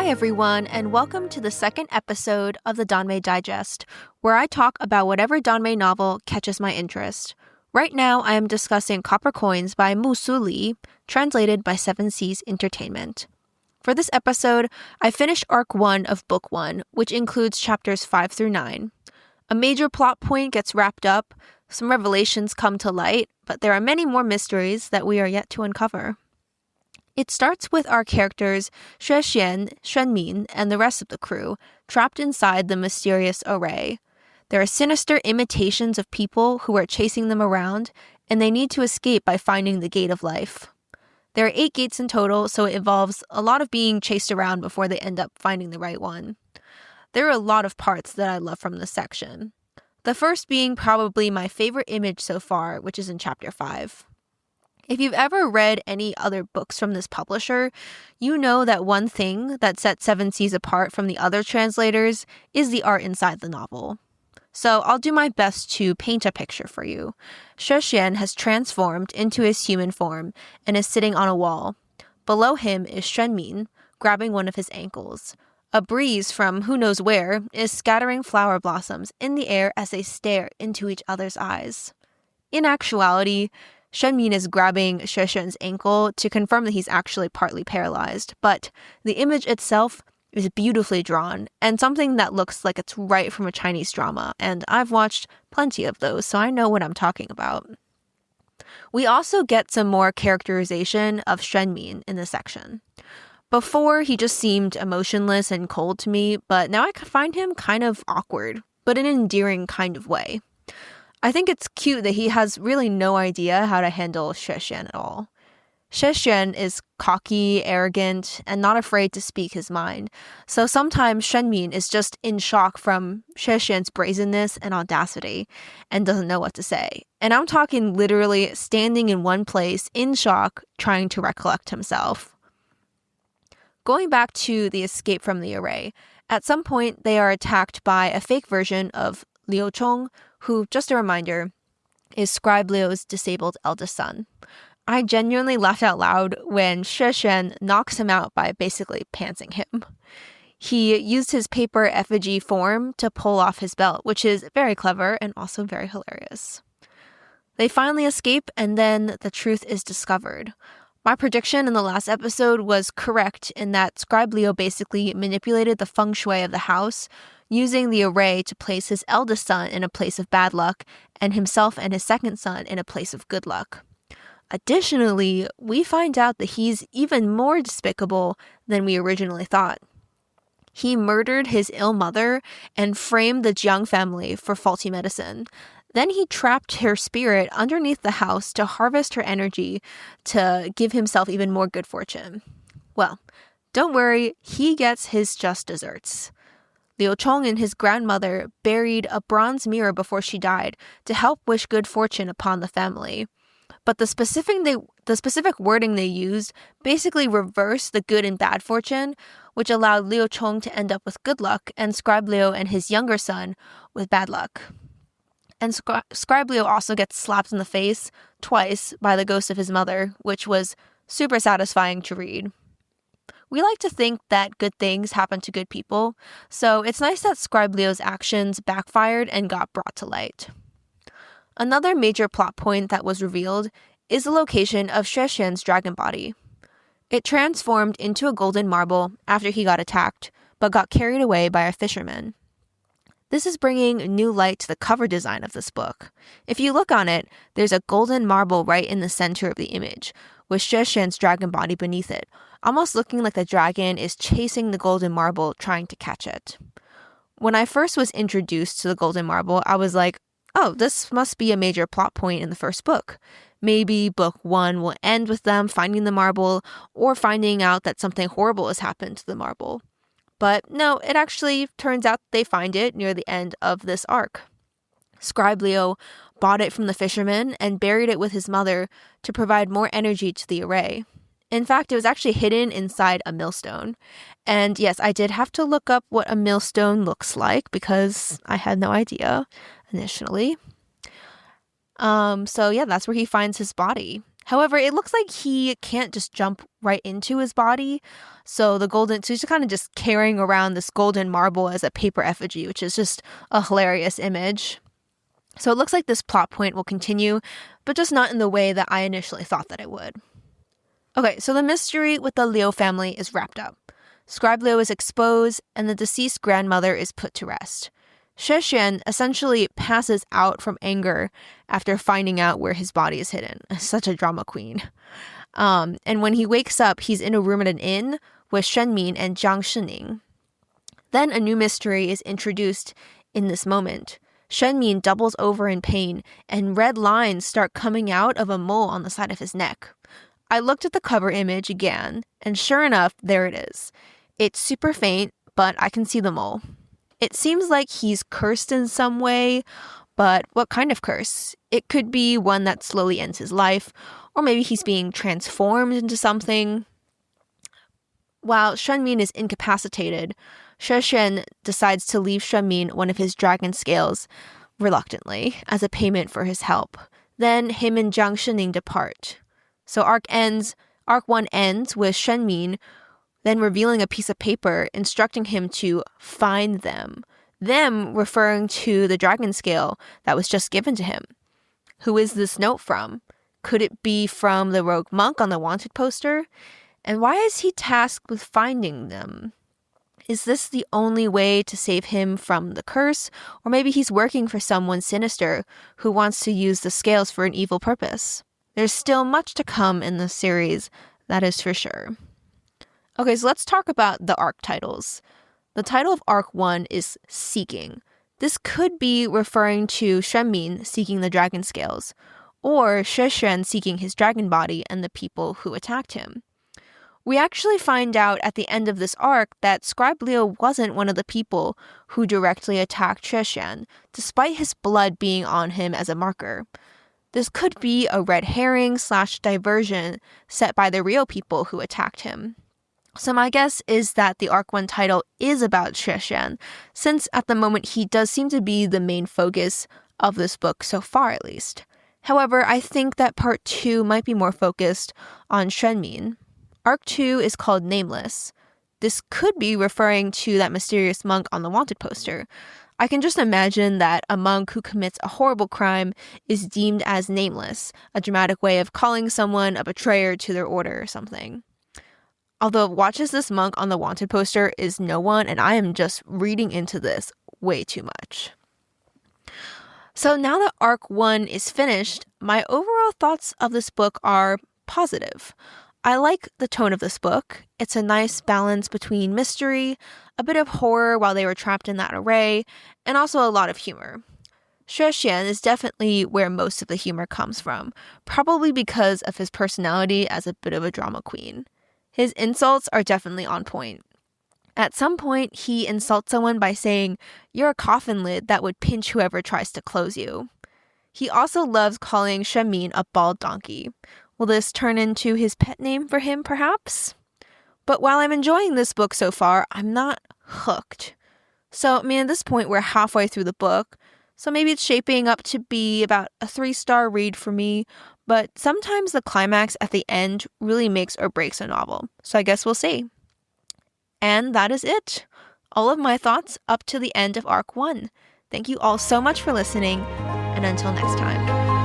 everyone, and welcome to the second episode of the Danmei Digest, where I talk about whatever Danmei novel catches my interest. Right now, I am discussing Copper Coins by Mu Su Li, translated by Seven Seas Entertainment. For this episode, I finished Arc 1 of Book 1, which includes chapters 5 through 9. A major plot point gets wrapped up, some revelations come to light, but there are many more mysteries that we are yet to uncover. It starts with our characters Xue Xian, Xuanmin, and the rest of the crew trapped inside the mysterious array. There are sinister imitations of people who are chasing them around, and they need to escape by finding the Gate of Life. There are 8 gates in total, so it involves a lot of being chased around before they end up finding the right one. There are a lot of parts that I love from this section. The first being probably my favorite image so far, which is in chapter 5. If you've ever read any other books from this publisher, you know that one thing that sets Seven Seas apart from the other translators is the art inside the novel. So I'll do my best to paint a picture for you. Xue Xian has transformed into his human form and is sitting on a wall. Below him is Xuanmin, grabbing one of his ankles. A breeze from who knows where is scattering flower blossoms in the air as they stare into each other's eyes. In actuality, Xuanmin is grabbing Xue Xian's ankle to confirm that he's actually partly paralyzed, but the image itself is beautifully drawn and something that looks like it's right from a Chinese drama, and I've watched plenty of those, so I know what I'm talking about. We also get some more characterization of Xuanmin in this section. Before, he just seemed emotionless and cold to me, but now I find him kind of awkward, but in an endearing kind of way. I think it's cute that he has really no idea how to handle Xue Xian at all. Xue Xian is cocky, arrogant, and not afraid to speak his mind, so sometimes Xuanmin is just in shock from Xue Xian's brazenness and audacity and doesn't know what to say. And I'm talking literally standing in one place in shock, trying to recollect himself. Going back to the escape from the array, at some point they are attacked by a fake version of Liu Chong, who, just a reminder, is Scribe Liu's disabled eldest son. I genuinely laughed out loud when Xue Xian knocks him out by basically pantsing him. He used his paper effigy form to pull off his belt, which is very clever and also very hilarious. They finally escape, and then the truth is discovered. My prediction in the last episode was correct in that Scribe Liu basically manipulated the feng shui of the house, using the array to place his eldest son in a place of bad luck and himself and his second son in a place of good luck. Additionally, we find out that he's even more despicable than we originally thought. He murdered his ill mother and framed the Jiang family for faulty medicine. Then he trapped her spirit underneath the house to harvest her energy to give himself even more good fortune. Well, don't worry, he gets his just desserts. Liu Chong and his grandmother buried a bronze mirror before she died to help wish good fortune upon the family. But the specific wording they used basically reversed the good and bad fortune, which allowed Liu Chong to end up with good luck and Scribe Liu and his younger son with bad luck. And Scribe Liu also gets slapped in the face twice by the ghost of his mother, which was super satisfying to read. We like to think that good things happen to good people, so it's nice that Scribe Liu's actions backfired and got brought to light. Another major plot point that was revealed is the location of Xue Xian's dragon body. It transformed into a golden marble after he got attacked, but got carried away by a fisherman. This is bringing new light to the cover design of this book. If you look on it, there's a golden marble right in the center of the image, with Xue Xian's dragon body beneath it, almost looking like the dragon is chasing the golden marble, trying to catch it. When I first was introduced to the golden marble, I was like, oh, this must be a major plot point in the first book. Maybe book 1 will end with them finding the marble or finding out that something horrible has happened to the marble. But no, it actually turns out they find it near the end of this arc. Scribe Liu bought it from the fisherman and buried it with his mother to provide more energy to the array. In fact, it was actually hidden inside a millstone. And yes, I did have to look up what a millstone looks like because I had no idea initially. So yeah, that's where he finds his body. However, it looks like he can't just jump right into his body. So he's kind of just carrying around this golden marble as a paper effigy, which is just a hilarious image. So it looks like this plot point will continue, but just not in the way that I initially thought that it would. Okay, so the mystery with the Liu family is wrapped up. Scribe Liu is exposed, and the deceased grandmother is put to rest. Xue Xian essentially passes out from anger after finding out where his body is hidden. Such a drama queen. And when he wakes up, he's in a room at an inn with Xuanmin and Jiang Shining. Then a new mystery is introduced in this moment. Xuanmin doubles over in pain, and red lines start coming out of a mole on the side of his neck. I looked at the cover image again, and sure enough, there it is. It's super faint, but I can see the mole. It seems like he's cursed in some way, but what kind of curse? It could be one that slowly ends his life, or maybe he's being transformed into something. While Xuanmin is incapacitated, Xue Xian decides to leave Xuanmin one of his dragon scales, reluctantly, as a payment for his help. Then him and Jiang Shining depart. So Arc 1 ends with Xuanmin then revealing a piece of paper instructing him to find them referring to the dragon scale that was just given to him. Who is this note from? Could it be from the rogue monk on the wanted poster? And why is he tasked with finding them? Is this the only way to save him from the curse? Or maybe he's working for someone sinister who wants to use the scales for an evil purpose? There's still much to come in this series, that is for sure. Okay, so let's talk about the arc titles. The title of Arc 1 is Seeking. This could be referring to Xuanmin seeking the dragon scales, or Xue Xian seeking his dragon body and the people who attacked him. We actually find out at the end of this arc that Scribe Liu wasn't one of the people who directly attacked Xue Xian, despite his blood being on him as a marker. This could be a red herring / diversion set by the real people who attacked him. So my guess is that the Arc 1 title is about Xue Xian, since at the moment he does seem to be the main focus of this book so far at least. However, I think that Part 2 might be more focused on Xuanmin. Arc 2 is called Nameless. This could be referring to that mysterious monk on the wanted poster. I can just imagine that a monk who commits a horrible crime is deemed as nameless, a dramatic way of calling someone a betrayer to their order or something. Although watches this monk on the wanted poster is no one, and I am just reading into this way too much. So now that Arc 1 is finished, my overall thoughts of this book are positive. I like the tone of this book. It's a nice balance between mystery, a bit of horror while they were trapped in that array, and also a lot of humor. Xue Xian is definitely where most of the humor comes from, probably because of his personality as a bit of a drama queen. His insults are definitely on point. At some point, he insults someone by saying, "You're a coffin lid that would pinch whoever tries to close you." He also loves calling Xuanmin a bald donkey. Will this turn into his pet name for him, perhaps? But while I'm enjoying this book so far, I'm not hooked. So, at this point, we're halfway through the book, so maybe it's shaping up to be about a 3-star read for me, but sometimes the climax at the end really makes or breaks a novel, so I guess we'll see. And that is it. All of my thoughts up to the end of Arc 1. Thank you all so much for listening, and until next time.